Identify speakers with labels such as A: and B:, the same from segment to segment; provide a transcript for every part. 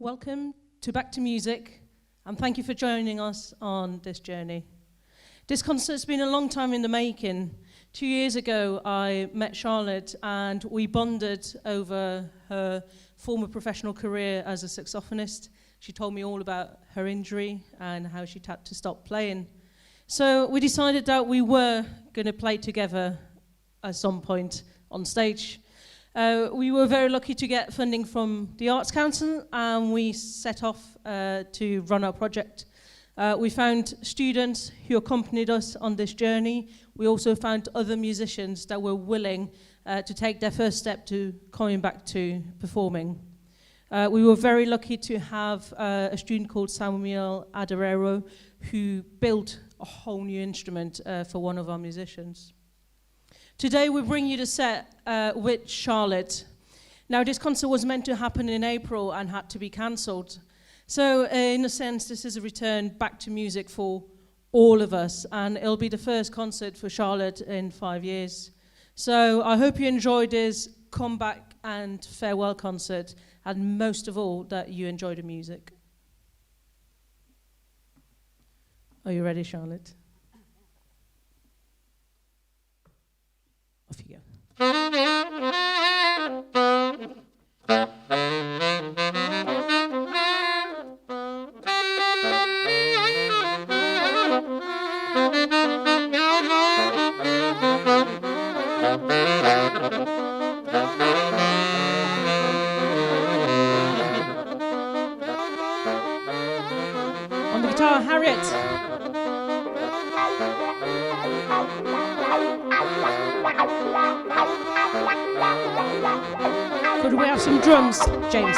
A: Welcome to Back to Music, and thank you for joining us on this journey. This concert's been a long time in the making. 2 years ago, I met Charlotte, and we bonded over her former professional career as a saxophonist. She told me all about her injury and how she'd had to stop playing. So we decided that we were going to play together at some point on stage. We were very lucky to get funding from the Arts Council, and we set off to run our project. We found students who accompanied us on this journey. We also found other musicians that were willing to take their first step to coming back to performing. We were very lucky to have a student called Samuel Adarero who built a whole new instrument for one of our musicians. Today we bring you the set with Charlotte. Now this concert was meant to happen in April and had to be cancelled. So in a sense this is a return back to music for all of us, and it'll be the first concert for Charlotte in 5 years. So I hope you enjoyed this comeback and farewell concert, and most of all that you enjoy the music. Are you ready, Charlotte? Off you go. On the guitar, Harriet. Could we have some drums, James?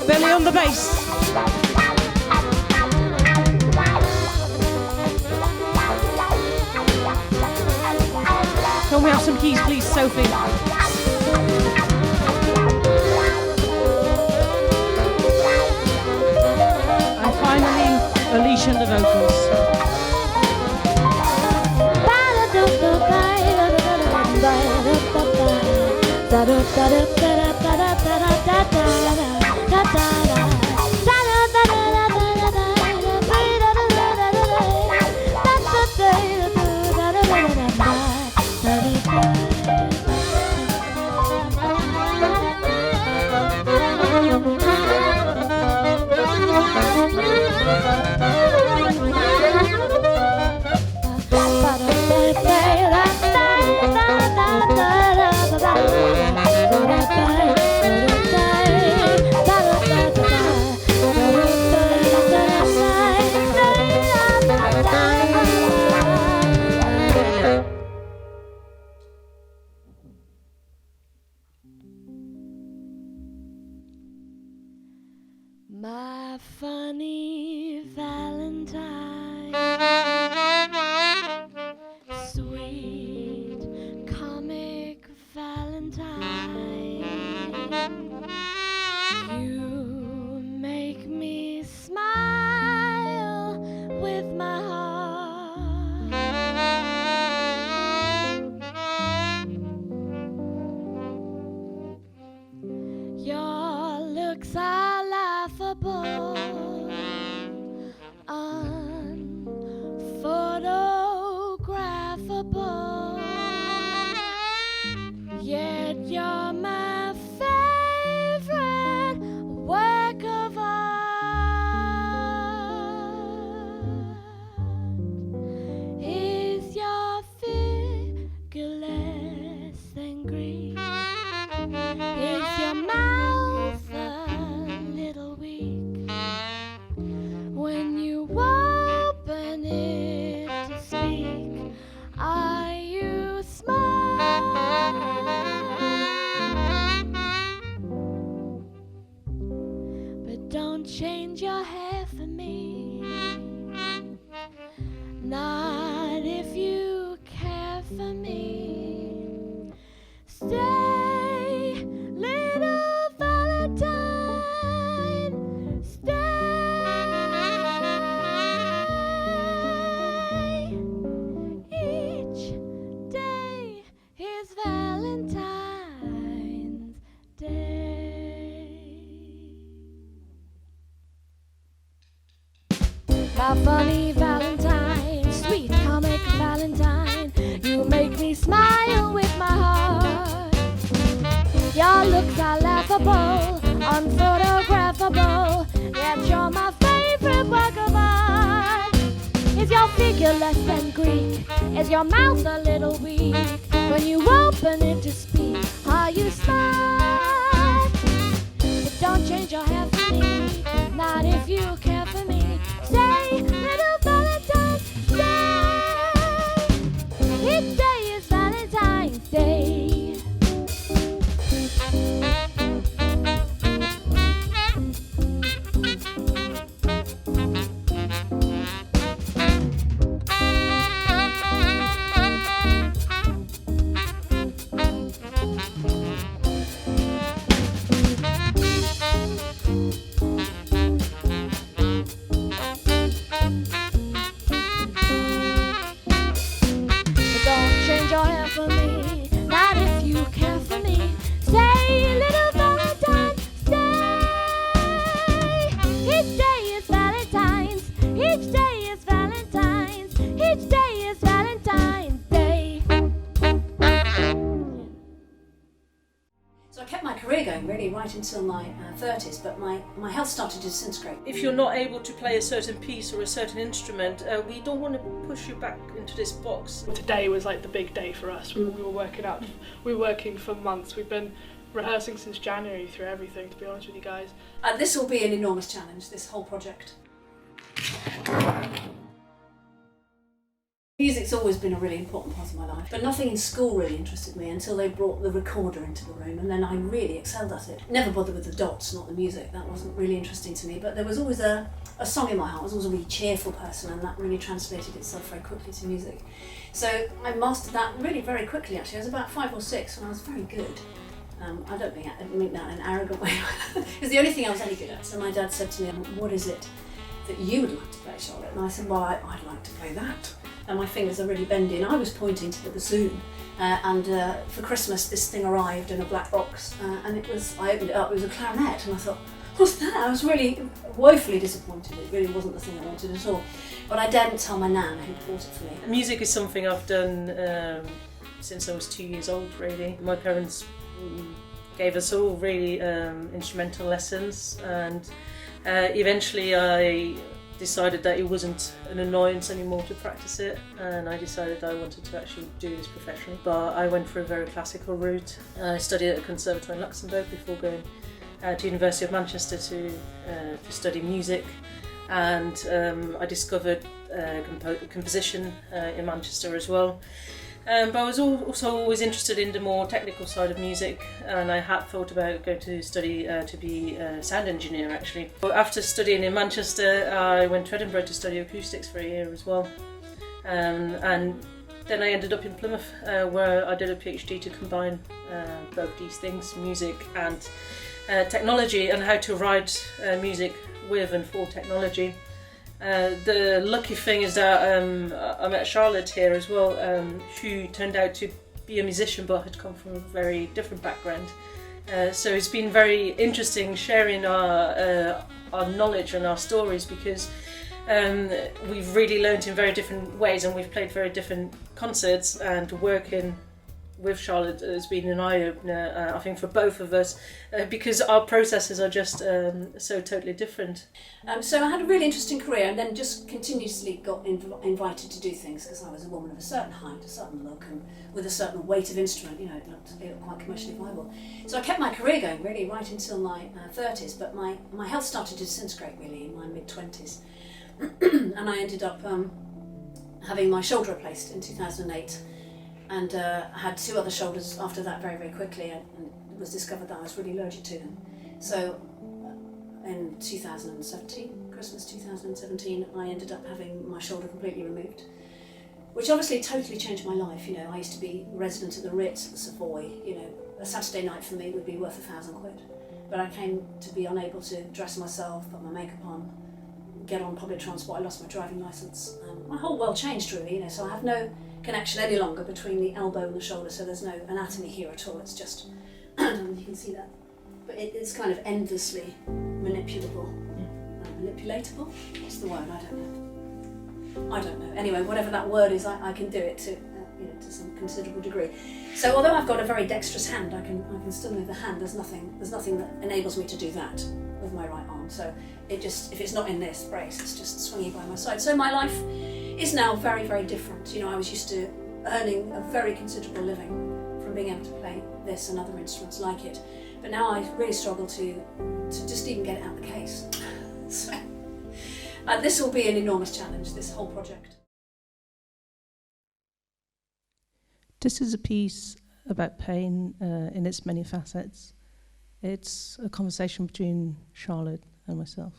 A: Billy on the bass. Can we have some keys, please, Sophie? And finally, Alicia on the vocals.
B: My funny Valentine, sweet comic Valentine, you make me smile with my heart. Your looks are laughable, unphotographable, yet you're my favorite work of art. Is your figure less than green? Is your mouth a little weak when you open it to speak? Are you smart? But don't change your hair for me, not if you care for me. Stay, little Valentine, stay. Each looks are laughable, unphotographable, yet you're my favorite work of art. Is your figure less than Greek? Is your mouth a little weak? When you open it to speak, are you smart? But don't change your hair for me, not if you care for me. Say, little Valentine's Day. Each day is Valentine's Day. For me, not if you care for me. Say, little Valentine's Day. Each day is Valentine's. Each day is Valentine's. Each day is Valentine's Day.
C: So I kept my career going really right until my 30s, but my health started to disintegrate.
A: If you're not able to play a certain piece or a certain instrument, we don't want to push you back into this box.
D: Today was like the big day for us. We were working for months. We've been rehearsing since January through everything, to be honest with you guys.
C: And this will be an enormous challenge, this whole project. Music's always been a really important part of my life, but nothing in school really interested me until they brought the recorder into the room, and then I really excelled at it. Never bothered with the dots, not the music, that wasn't really interesting to me, but there was always a song in my heart. I was always a really cheerful person, and that really translated itself very quickly to music. So I mastered that really very quickly actually. I was about 5 or 6 and I was very good. I don't mean that in an arrogant way. It was the only thing I was any good at. So my dad said to me, what is it that you would like to play, Charlotte? And I said, well, I'd like to play that. And my fingers are really bendy, and I was pointing to the bassoon. For Christmas, this thing arrived in a black box, and I opened it up, it was a clarinet, and I thought, what's that? I was really woefully disappointed. It really wasn't the thing I wanted at all. But I daren't tell my nan who bought it for me.
A: Music is something I've done since I was 2 years old, really. My parents gave us all really instrumental lessons, and eventually I decided that it wasn't an annoyance anymore to practice it, and I decided I wanted to actually do this professionally. But I went for a very classical route. I studied at a conservatoire in Luxembourg before going to University of Manchester to study music, and I discovered composition in Manchester as well. But I was also always interested in the more technical side of music, and I had thought about going to study to be a sound engineer actually. After studying in Manchester, I went to Edinburgh to study acoustics for a year as well, and then I ended up in Plymouth where I did a PhD to combine both these things, music and technology, and how to write music with and for technology. The lucky thing is that I met Charlotte here as well, who turned out to be a musician but had come from a very different background. So it's been very interesting sharing our knowledge and our stories, because we've really learned in very different ways, and we've played very different concerts, and working with Charlotte has been an eye-opener, I think, for both of us, because our processes are just so totally different.
C: So I had a really interesting career, and then just continuously got invited to do things because I was a woman of a certain height, a certain look, and with a certain weight of instrument. You know, it looked quite commercially viable. So I kept my career going really right until my 30s, but my health started to disintegrate really in my mid-20s, and I ended up having my shoulder replaced in 2008. And I had 2 other shoulders after that very, very quickly, and it was discovered that I was really allergic to them. So in 2017, Christmas 2017, I ended up having my shoulder completely removed, which obviously totally changed my life. You know, I used to be resident at the Ritz, the Savoy. You know, a Saturday night for me would be worth £1,000. But I came to be unable to dress myself, put my makeup on, get on public transport. I lost my driving licence. My whole world changed really. You know, so I have no connection any longer between the elbow and the shoulder, so there's no anatomy here at all. It's just, I don't know if you can see that, but it's kind of endlessly manipulable. Manipulatable? What's the word? I don't know. Anyway, whatever that word is, I can do it to, to some considerable degree. So although I've got a very dexterous hand, I can still move the hand. There's nothing that enables me to do that with my right arm. So if it's not in this brace, it's just swinging by my side. So my life is now very, very different. I was used to earning a very considerable living from being able to play this and other instruments like it. But now I really struggle to just even get it out of the case. So this will be an enormous challenge, this whole project.
A: This is a piece about pain in its many facets. It's a conversation between Charlotte and myself.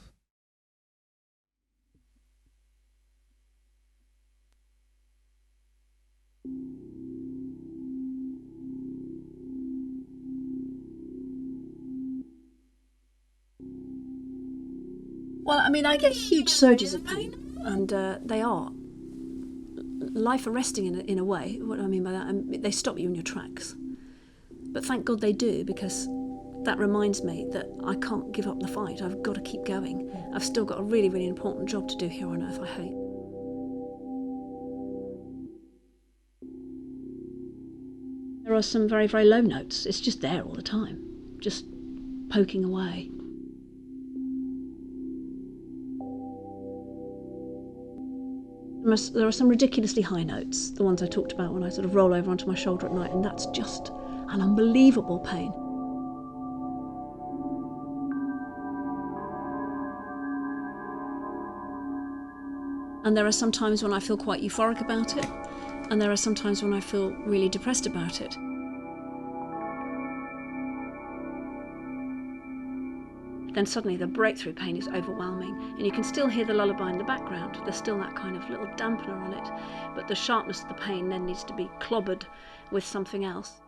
C: Well, I mean, I get huge surges of pain, and they are life arresting in a way. What do I mean by that? They stop you in your tracks. But thank God they do, because that reminds me that I can't give up the fight. I've got to keep going. I've still got a really, really important job to do here on Earth, I hope. There are some very, very low notes. It's just there all the time, just poking away. There are some ridiculously high notes, the ones I talked about when I sort of roll over onto my shoulder at night, and that's just an unbelievable pain. And there are some times when I feel quite euphoric about it, and there are some times when I feel really depressed about it. Then suddenly the breakthrough pain is overwhelming, and you can still hear the lullaby in the background. There's still that kind of little dampener on it, but the sharpness of the pain then needs to be clobbered with something else.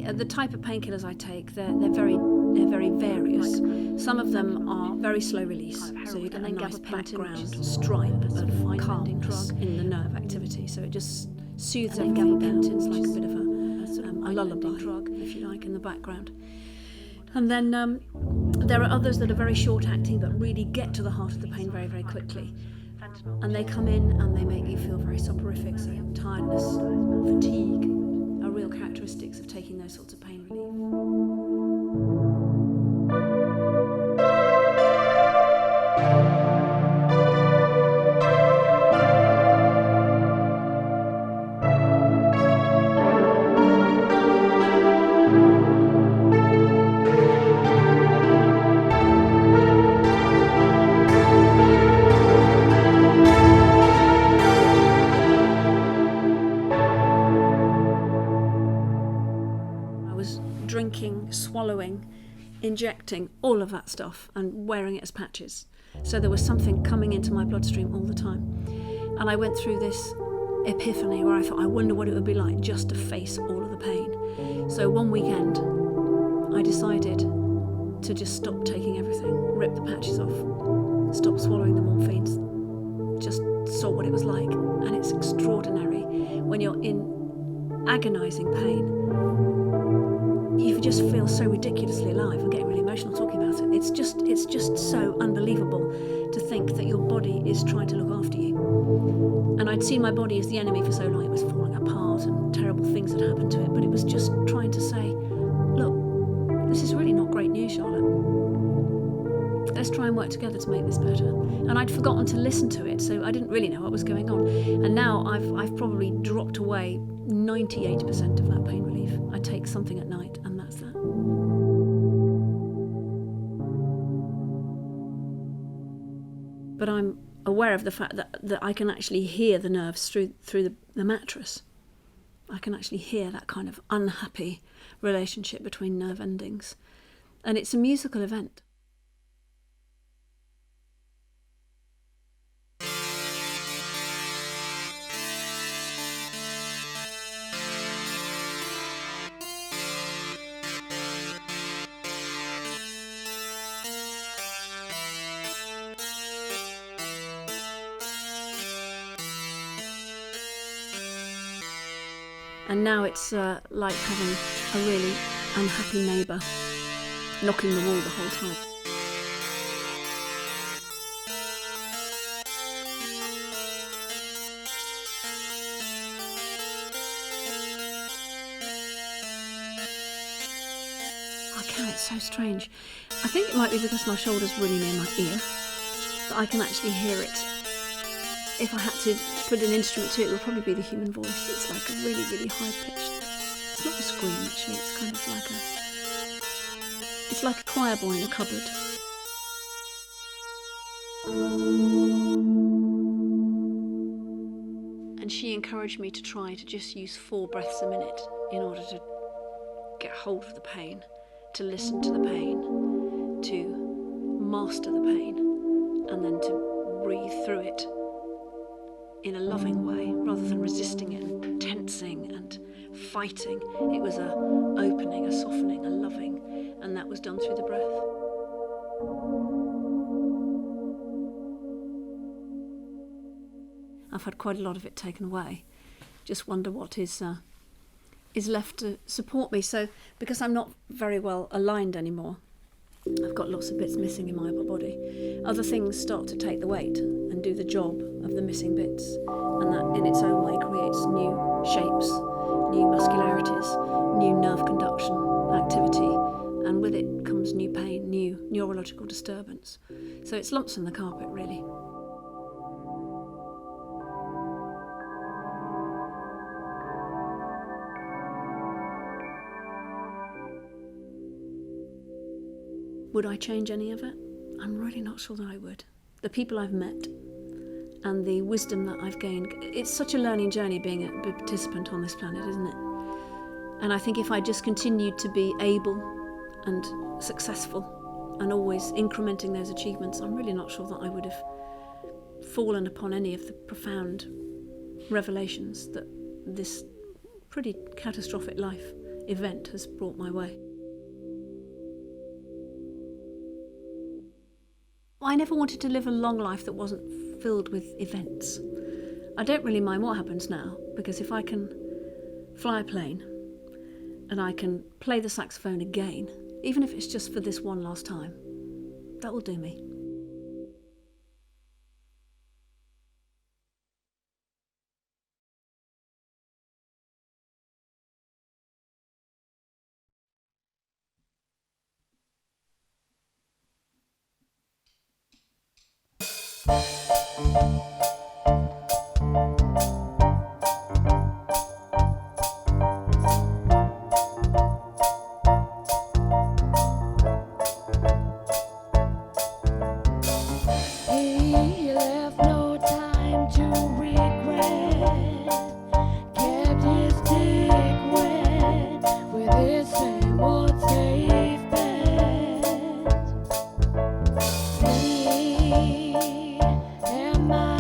C: The type of painkillers I take, they're very various. Some of them are very slow release, so you get a nice background stripe of calmness in the nerve activity. So it just soothes everything down. It's like a bit of a lullaby, if you like, in the background. And then there are others that are very short acting, but really get to the heart of the pain very, very quickly. And they come in and they make you feel very soporific, so tiredness, fatigue, are real characteristics of taking those sorts of pain relief. Drinking, swallowing, injecting, all of that stuff, and wearing it as patches. So there was something coming into my bloodstream all the time. And I went through this epiphany where I thought, I wonder what it would be like just to face all of the pain. So one weekend, I decided to just stop taking everything, rip the patches off, stop swallowing the morphines, just saw what it was like. And it's extraordinary when you're in agonising pain. You just feel so ridiculously alive. I'm getting really emotional talking about it. It's just so unbelievable to think that your body is trying to look after you. And I'd seen my body as the enemy for so long. It was falling apart and terrible things had happened to it, but it was just trying to say, look, this is really not great news, Charlotte. Let's try and work together to make this better. And I'd forgotten to listen to it, so I didn't really know what was going on. And now I've probably dropped away 98% of that pain relief. I take something at night, and that's that. But I'm aware of the fact that I can actually hear the nerves through the mattress. I can actually hear that kind of unhappy relationship between nerve endings. And it's a musical event. And now it's like having a really unhappy neighbour knocking the wall the whole time. It's so strange. I think it might be because my shoulder's really near my ear, that I can actually hear it. If I had to put an instrument to it, it would probably be the human voice. It's like a really, really high-pitched. It's not a scream, actually. It's kind of like it's like a choir boy in a cupboard. And she encouraged me to try to just use 4 breaths a minute in order to get hold of the pain, to listen to the pain, to master the pain, and then to breathe through it in a loving way, rather than resisting it and tensing and fighting. It was a opening, a softening, a loving, and that was done through the breath. I've had quite a lot of it taken away. Just wonder what is left to support me. So because I'm not very well aligned anymore, I've got lots of bits missing in my body. Other things start to take the weight and do the job of the missing bits, and that in its own way creates new shapes, new muscularities, new nerve conduction activity, and with it comes new pain, new neurological disturbance. So it's lumps in the carpet, really. Would I change any of it? I'm really not sure that I would. The people I've met and the wisdom that I've gained, it's such a learning journey being a participant on this planet, isn't it? And I think if I just continued to be able and successful and always incrementing those achievements, I'm really not sure that I would have fallen upon any of the profound revelations that this pretty catastrophic life event has brought my way. I never wanted to live a long life that wasn't filled with events. I don't really mind what happens now, because if I can fly a plane and I can play the saxophone again, even if it's just for this one last time, that will do me.
B: He left no time to regret, kept his dick wet with his same old safe bet. Me and my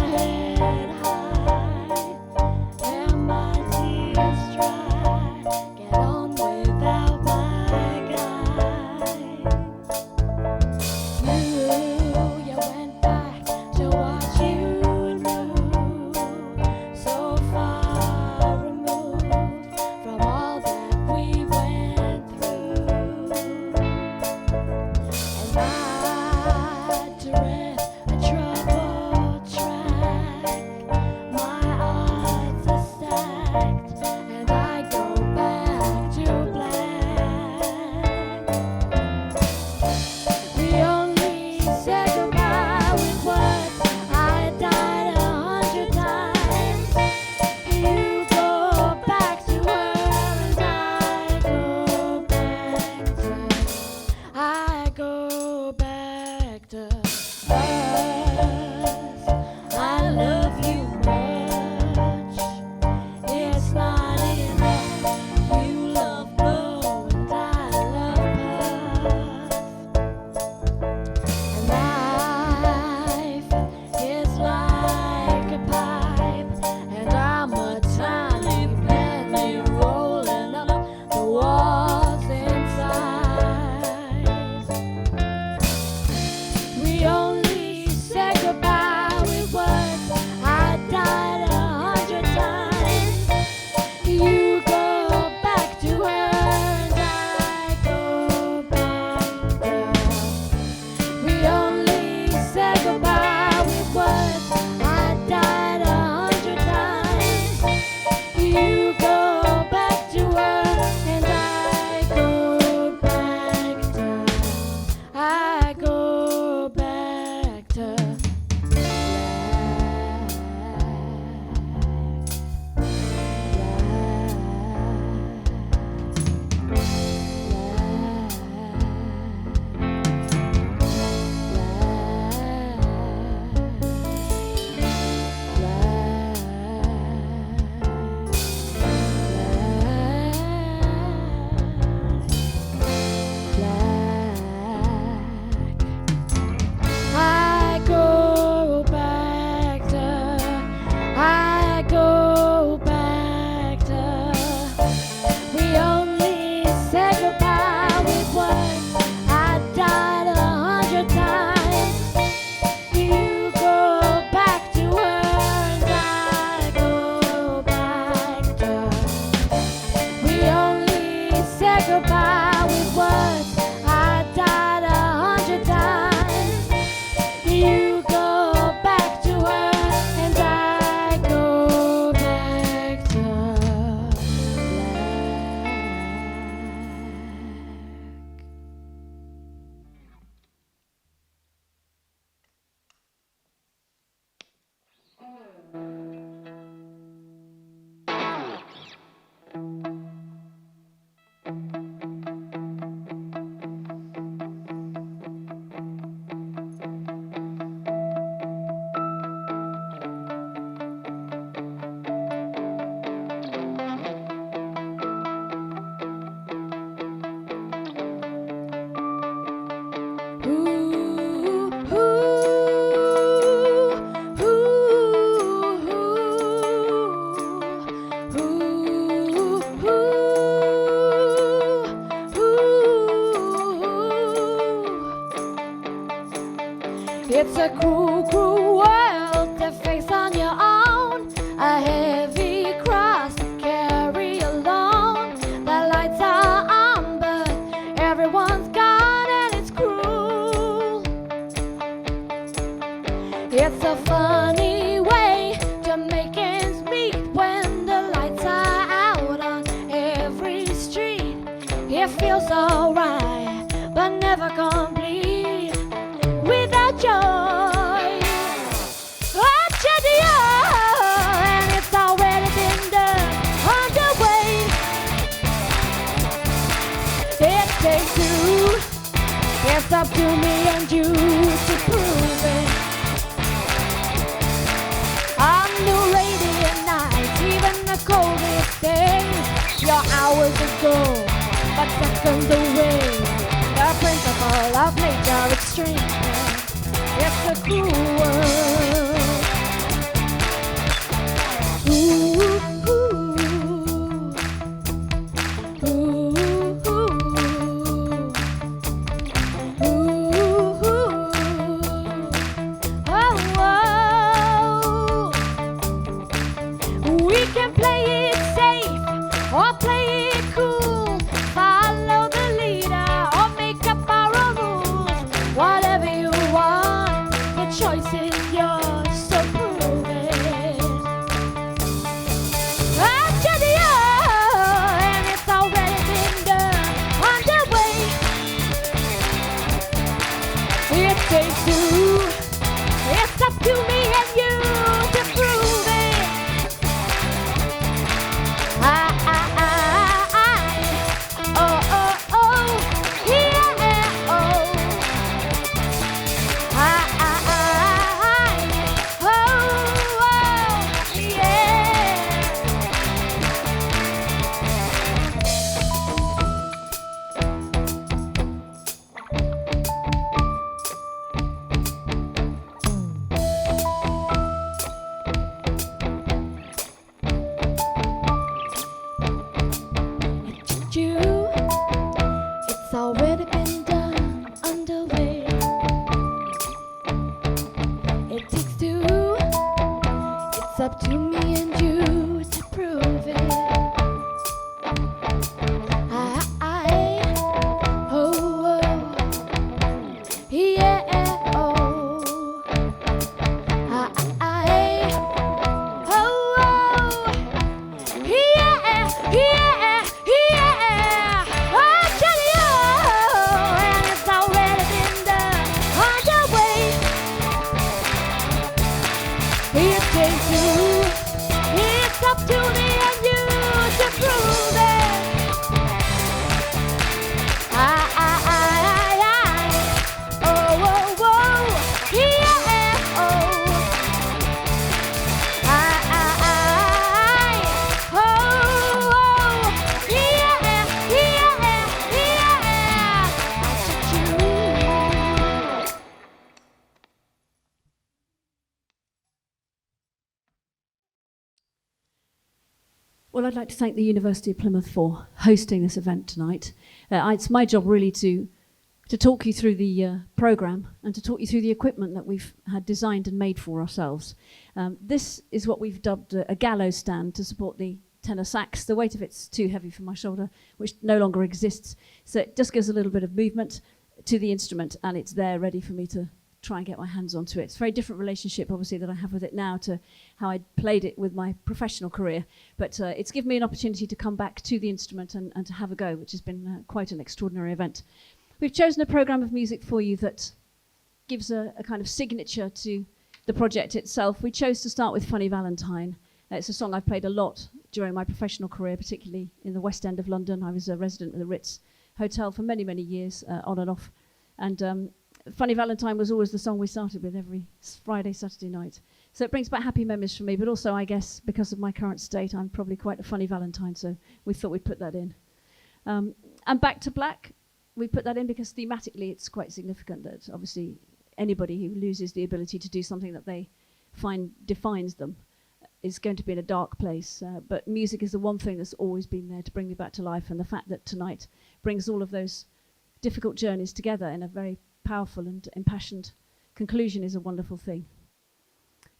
B: It's a cruel, cruel world to face on your own. A heavy cross to carry alone. The lights are on, but everyone's gone, and it's cruel. It's a funny way to make ends meet when the lights are out on every street. It feels alright, but never complete without joy. And it's already been done, underway. It takes two. It's up to me and you to prove it. On the radiant nights, even the coldest days, your hours ago, but seconds away. The principle of nature is strange. It's a cruel world. Ooh, ooh, ooh, ooh, ooh, oh, oh. We can play it safe or play it cool. Follow the leader or make up our own rules. Whatever you want, the choice is yours, so prove it. After the hour, and it's already been done, underway. It takes two. It's up to me and you to prove it. Oh, oh, oh, yeah, oh. Oh, oh, yeah. You, it's already been done, underway. It takes two. It's up to me and you to prove it. Oh, oh, yeah, oh. Oh, oh, yeah, yeah, yeah. Oh, Johnny, oh, and it's already been done, underway. It takes two. It's up to me and you to prove it. Oh, oh, oh, yeah, oh. Oh, oh, yeah, yeah, yeah.
E: Well, I'd like to thank the University of Plymouth for hosting this event tonight. It's my job really to talk you through the programme and to talk you through the equipment that we've had designed and made for ourselves. This is what we've dubbed a gallows stand to support the tenor sax. The weight of it's too heavy for my shoulder, which no longer exists. So it just gives a little bit of movement to the instrument, and it's there ready for me to try and get my hands onto it. It's a very different relationship, obviously, that I have with it now to how I played it with my professional career. But it's given me an opportunity to come back to the instrument and to have a go, which has been quite an extraordinary event. We've chosen a programme of music for you that gives a kind of signature to the project itself. We chose to start with Funny Valentine. It's a song I've played a lot during my professional career, particularly in the West End of London. I was a resident of the Ritz Hotel for many, many years, on and off. And Funny Valentine was always the song we started with every Friday, Saturday night. So it brings back happy memories for me, but also, I guess, because of my current state, I'm probably quite a funny Valentine, so we thought we'd put that in. And Back to Black, we put that in because thematically it's quite significant that obviously anybody who loses the ability to do something that they find defines them is going to be in a dark place. But music is the one thing that's always been there to bring me back to life, and the fact that tonight brings all of those difficult journeys together in a very powerful and impassioned conclusion is a wonderful thing.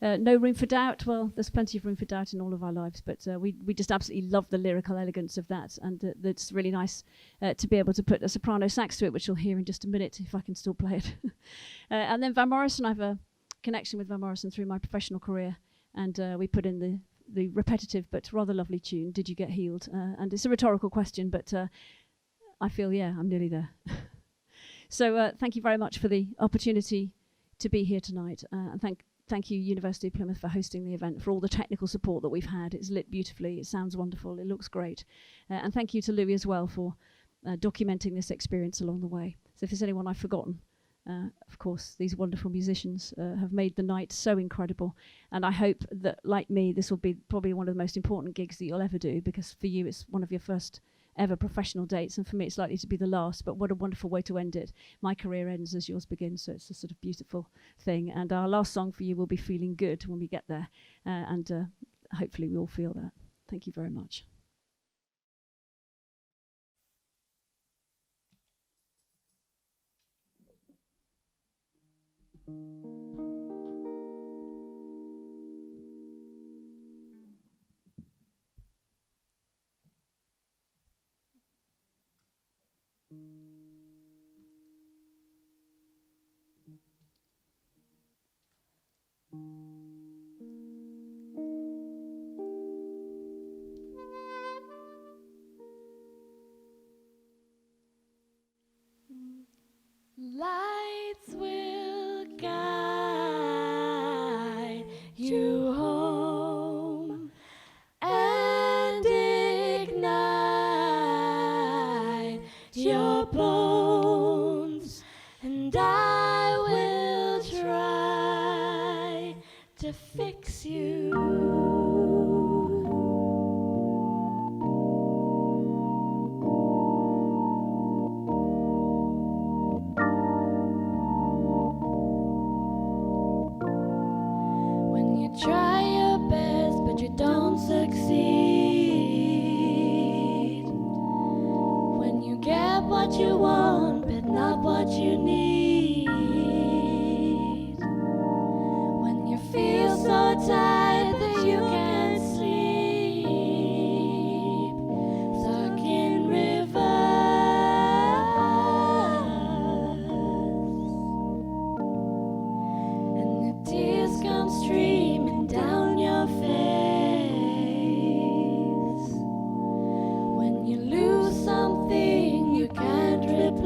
E: No room for doubt. Well, there's plenty of room for doubt in all of our lives, but we just absolutely love the lyrical elegance of that, and it's really nice to be able to put a soprano sax to it, which you'll hear in just a minute if I can still play it. And then Van Morrison, I have a connection with Van Morrison through my professional career, and we put in the repetitive but rather lovely tune, Did You Get Healed? And it's a rhetorical question, but I feel, yeah, I'm nearly there. So thank you very much for the opportunity to be here tonight, and thank you, University of Plymouth, for hosting the event, for all the technical support that we've had. It's lit beautifully, it sounds wonderful, it looks great. And thank you to Louis as well for documenting this experience along the way. So if there's anyone I've forgotten, of course, these wonderful musicians have made the night so incredible. And I hope that, like me, this will be probably one of the most important gigs that you'll ever do, because for you it's one of your first ever professional dates, and for me it's likely to be the last, but what a wonderful way to end it. My career ends as yours begins, so it's a sort of beautiful thing. And our last song for you will be Feeling Good when we get there, and hopefully we all feel that. Thank you very much.
B: Lights will guide you home and ignite your bones, and I will try to fix you. Try your best, but you don't succeed. When you get what you want, but not what you need. When you feel so tired that you can't sleep, stuck in reverse, and the tears come streaming down your face. When you lose something you can't replace,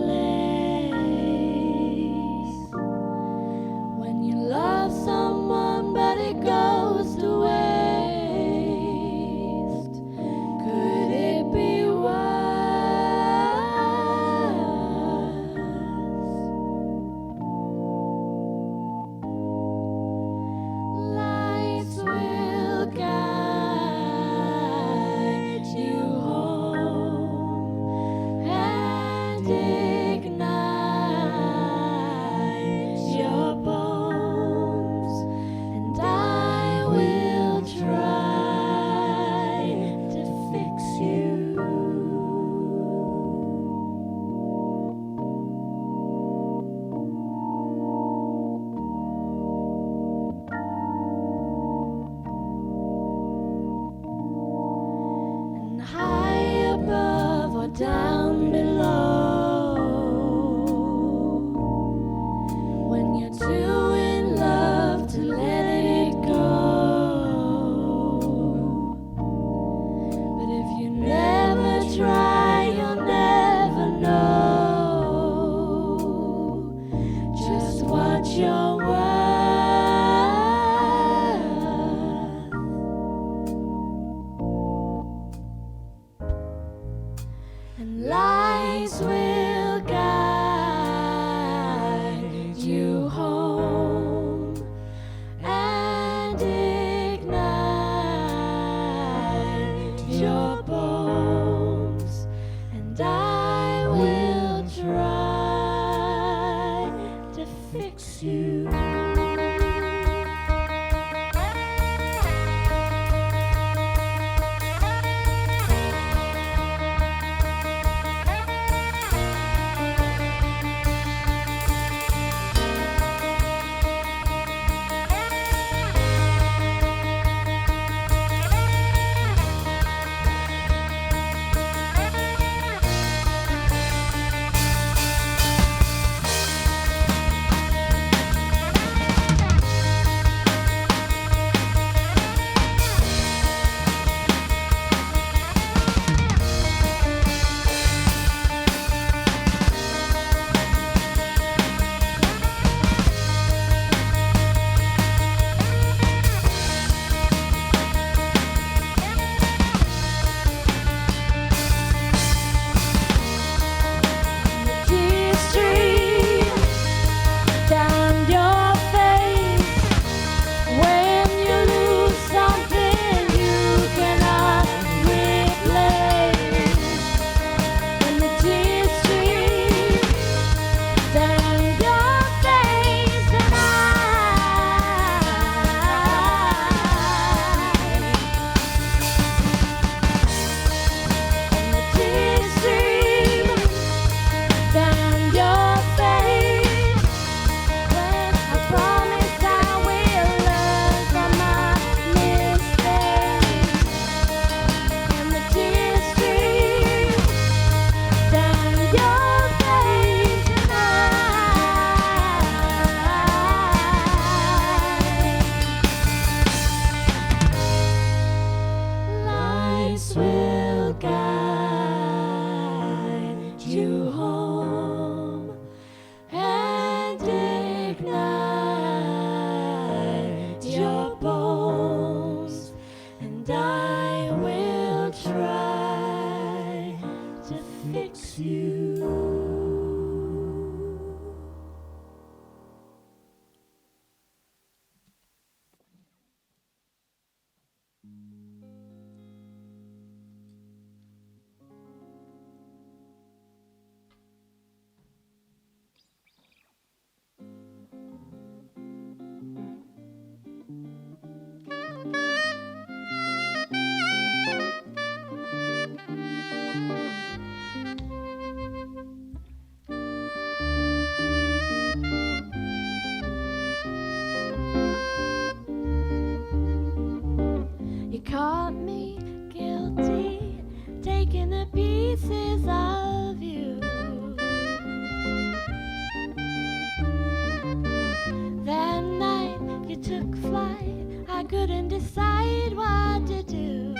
B: took flight, I couldn't decide what to do.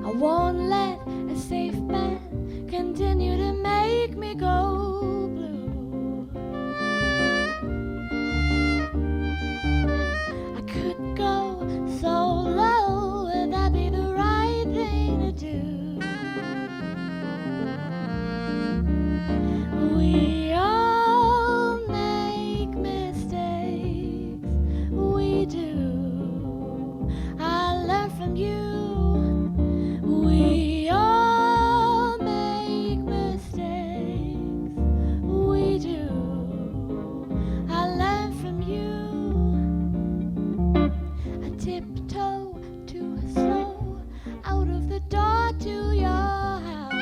B: I won't let a safe man continue to make me go blue. I could go so low, would that be the right thing to do? We all make mistakes, we do. I learn from you. We all make mistakes, we do. I learn from you. I tiptoe too slow out of the door to your house.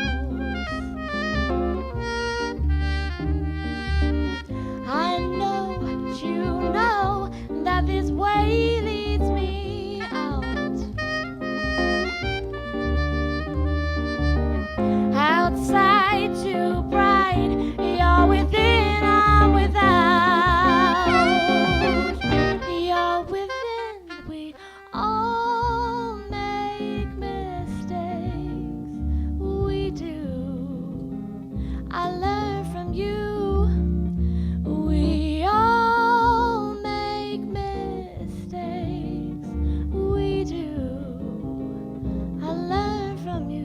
B: I know you know that this way leads me out. Outside too bright, you're within, I'm without. You're within, we all make mistakes, we do. I learn from you. We all make mistakes, we do. I learn from you.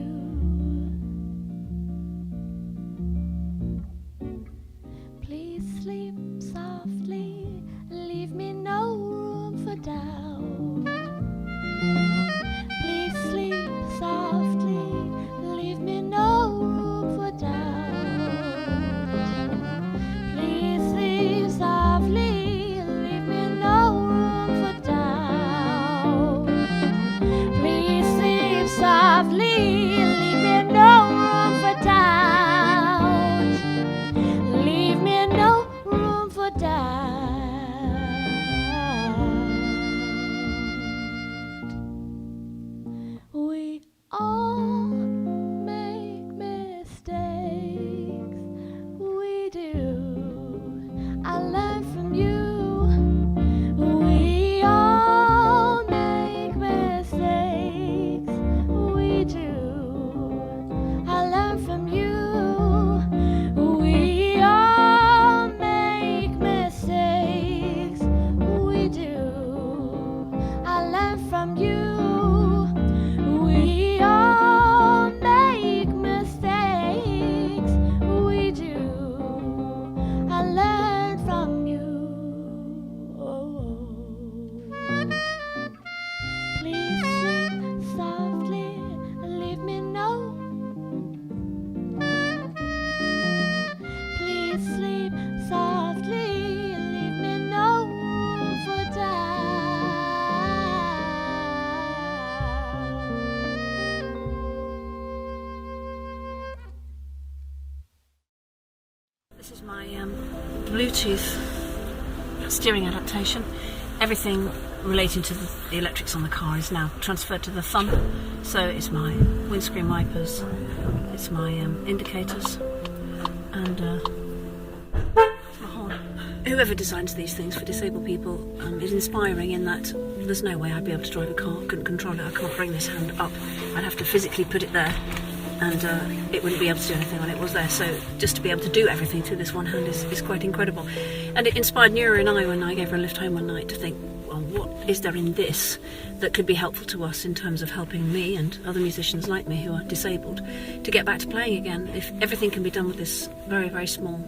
B: Please sleep softly, leave me no room for doubt. Please sleep softly, leave me no room for doubt. Please sleep softly, leave me no room for doubt. Please sleep softly, leave me no room for doubt. Leave me no room for doubt. We all make mistakes, we do. I learn from you. We all make mistakes, we do. I learn from you. We all make mistakes, we do. I learn from you. We all make mistakes, we do. I learn from you. Please sleep softly, leave me no. Please sleep softly, leave me no room for doubt.
C: This is my Bluetooth steering adaptation. Everything relating to the electrics on the car is now transferred to the thumb. So it's my windscreen wipers, it's my indicators, and my horn. Whoever designs these things for disabled people is inspiring in that there's no way I'd be able to drive a car, couldn't control it, I can't bring this hand up. I'd have to physically put it there, and it wouldn't be able to do anything when it was there. So just to be able to do everything through this one hand is quite incredible. And it inspired Nura and I when I gave her a lift home one night to think, well, what is there in this that could be helpful to us in terms of helping me and other musicians like me who are disabled to get back to playing again? If everything can be done with this very, very small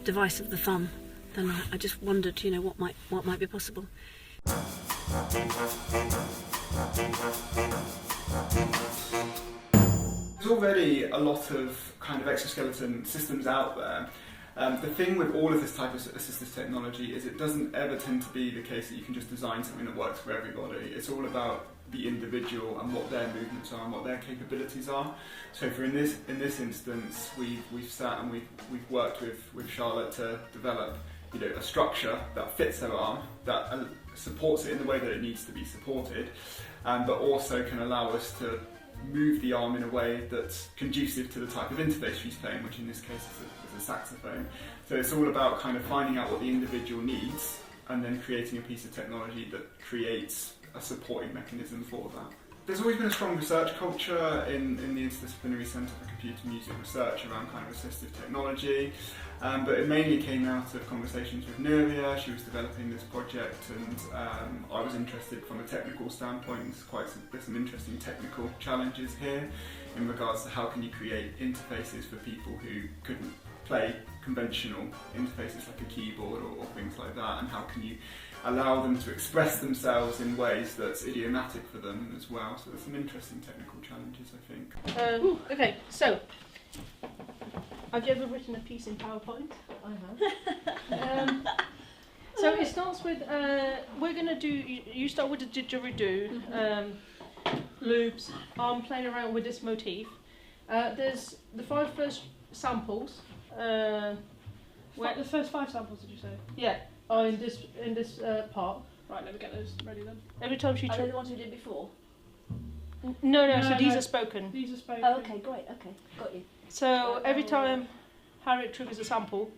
C: device of the thumb, then I just wondered, you know, what might be possible.
F: There's already a lot of kind of exoskeleton systems out there. The thing with all of this type of assistive technology is it doesn't ever tend to be the case that you can just design something that works for everybody. It's all about the individual and what their movements are and what their capabilities are. So for in this instance, we've sat and we've worked with Charlotte to develop, you know, a structure that fits her arm, that supports it in the way that it needs to be supported, but also can allow us to move the arm in a way that's conducive to the type of interface she's playing, which in this case is a saxophone. So it's all about kind of finding out what the individual needs and then creating a piece of technology that creates a supporting mechanism for that. There's always been a strong research culture in the Interdisciplinary Centre for Computer Music Research around kind of assistive technology, but it mainly came out of conversations with Nuria. She was developing this project, and I was interested from a technical standpoint. There's some interesting technical challenges here in regards to how can you create interfaces for people who couldn't play conventional interfaces like a keyboard or things like that, and how can you allow them to express themselves in ways that's idiomatic for them as well. So there's some interesting technical challenges, I think.
A: Okay, so have you ever written a piece in PowerPoint? I have. So it starts with, we're going to do, you start with the didgeridoo, loops. I'm playing around with this motif. There's the 5 first samples.
D: The first 5 samples, did you say?
A: Yeah, are in this part.
D: Right, let me get those ready then.
A: Every time she
B: Are they the ones we did before?
A: No, so
D: No,
A: these
D: no.
A: are spoken.
D: These are spoken.
B: Oh, okay, great, okay, got you.
A: So every time Harriet triggers a sample,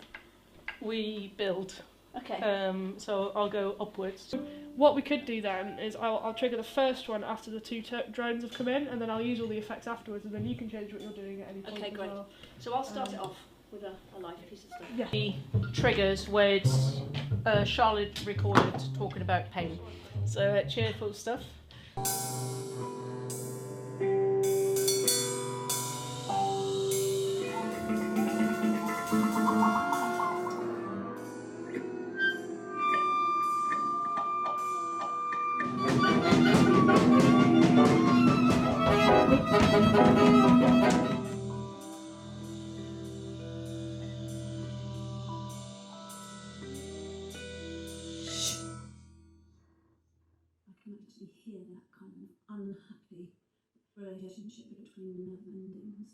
A: we build.
B: Okay.
A: So I'll go upwards.
D: What we could do then is I'll trigger the first one after the 2 drones have come in, and then I'll use all the effects afterwards, and then you can change what you're doing at any point.
B: Okay,
D: as
B: great.
D: well.
B: So I'll start it off with a live piece of stuff.
D: Yeah.
A: The triggers where it's Charlotte recorded talking about pain. So cheerful stuff.
G: I can actually hear that kind of unhappy relationship between the never endings.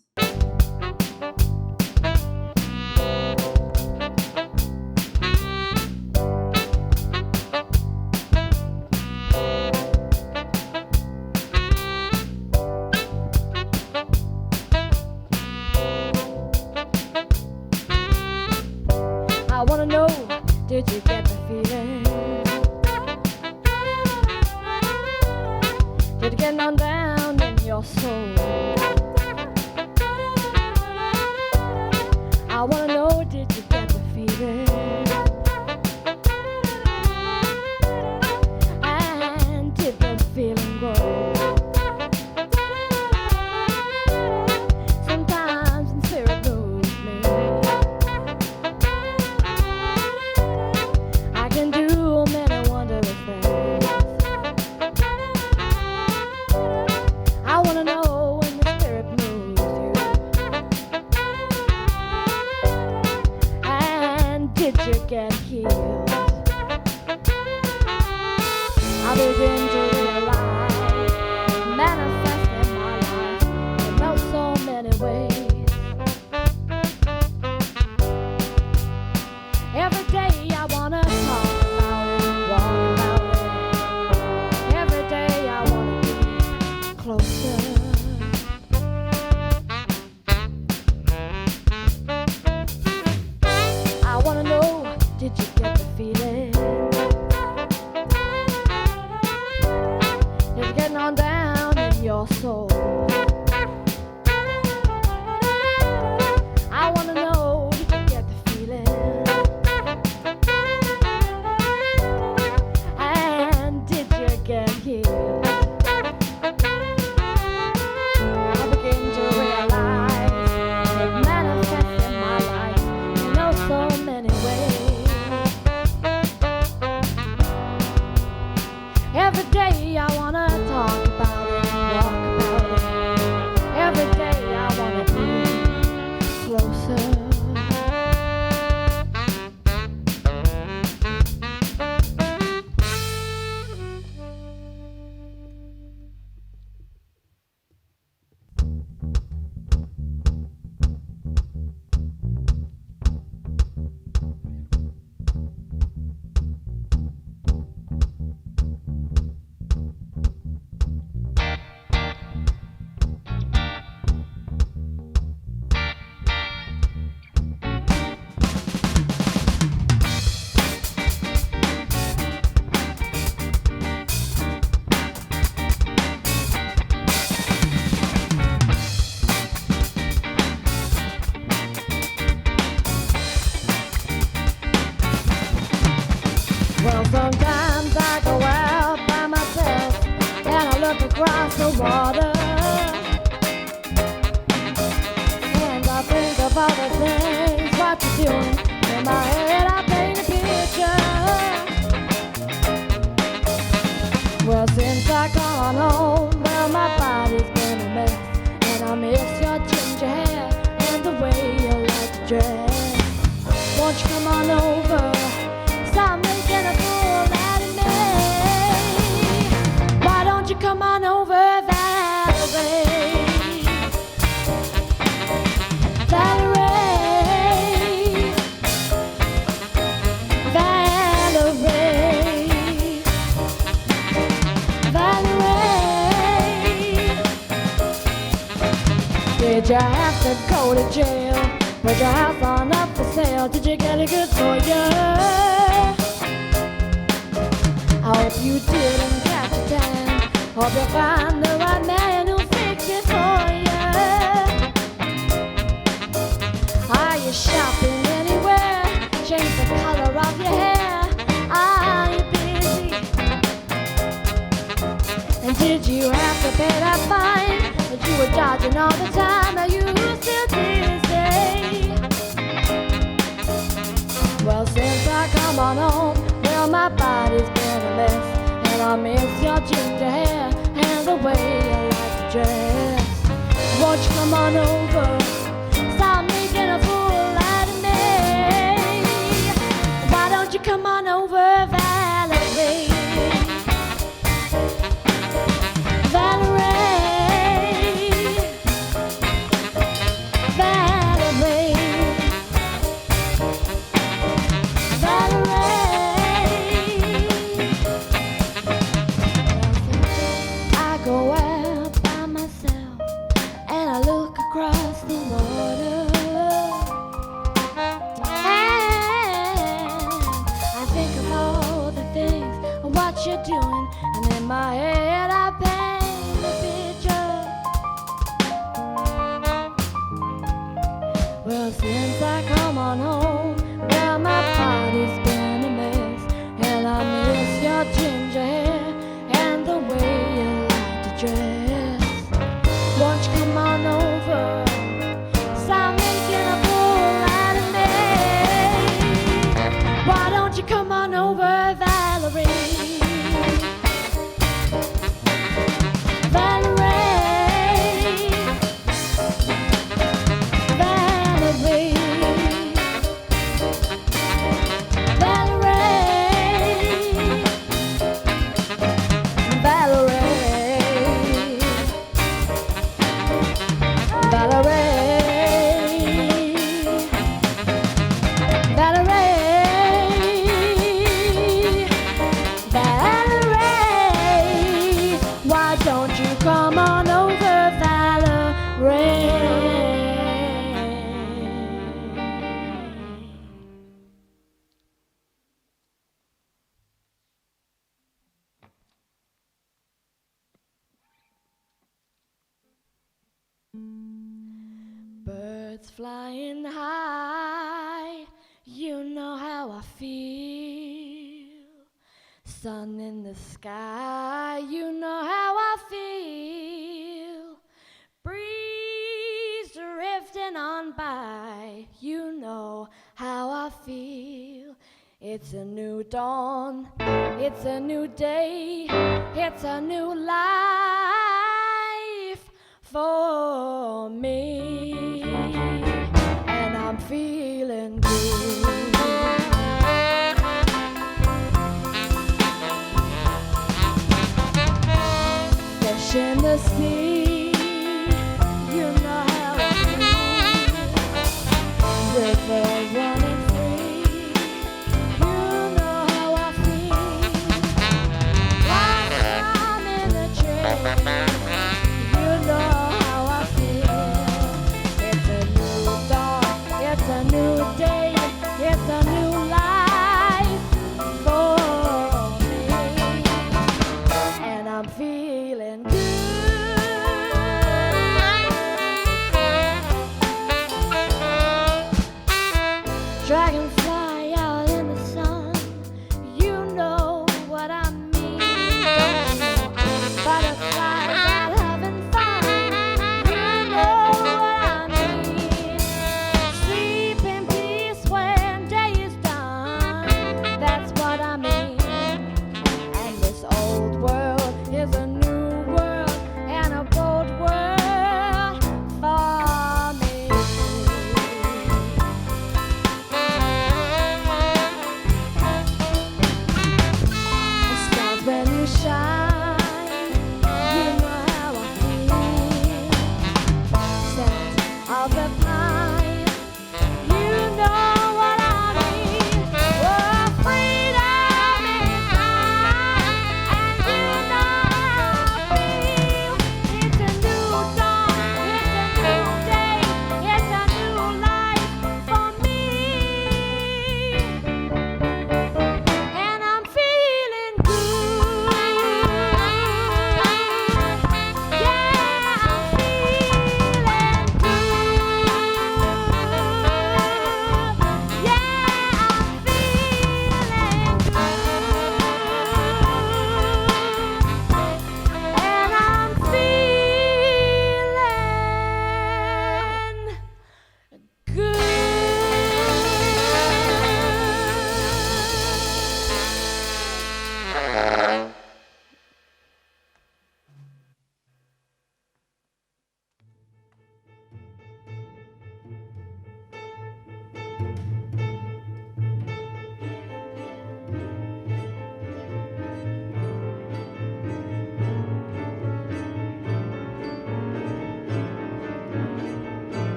B: I wanna know, did you get the feeling? Did it get on down in your soul? I wanna know, did you get the feeling? And did the feeling grow? Sometimes in spirit moves me. I can do many wondrous things. I wanna know when the spirit moves you. And did you get healed? I begin to realize, manifest in my life in oh so many ways. Every day I wanna talk about it, walk about it. Every day I wanna be closer. I wanna know, did you get the feeling? Did it get on down in your soul? I wanna know, did you get the feeling? And did you get healed? I begin to realize it manifests in my life in oh so many ways. across the water. And I think of all the things what you're doing. In my head I paint a picture. Well, since I gone home, well, my body's been a mess. And I miss your ginger hair and the way you like to dress. Won't you come on over? Stop making a fool out of me. Why don't you come on over, Valerie? Valerie, Valerie, Valerie. Did you have to go to jail? Put your house on up for sale. Did you get a good lawyer? I hope you didn't catch a tan. Hope you find the right man who'll fix it for you. Are you shopping anywhere? Change the color of your hair. Are you busy? And did you have to pay that fine that you were dodging all the time? Are you still busy? Well, since I come on home, well, my body's been a mess. And I miss your ginger hair and the way you like to dress. Won't you come on over? Stop making a fool out of me. Why don't you come on over, Valerie? Valerie, Valerie, Valerie. I go out by myself and I look across the water. And I think of all the things and what you're doing, and in my head I paint a picture. Well, since I come on home, well, my body's been a mess, and I miss your ginger hair and the way you like to dress. Won't you come on over? Stop making a fool out of me. Why don't you come on over, Valerie? Valerie, Valerie, Valerie, Valerie, Valerie, why don't you come on over, Valerie? Birds flying high, you know how I feel. Sun in the sky, you know how I feel. Breeze drifting on by, you know how I feel. It's a new dawn, it's a new day, it's a new life for me, and I'm feeling good. Fish in the sea, you know how I feel. River running free, you know how I feel. Like I'm in a train, you know how I feel. It's a new dawn, it's a new day, it's a new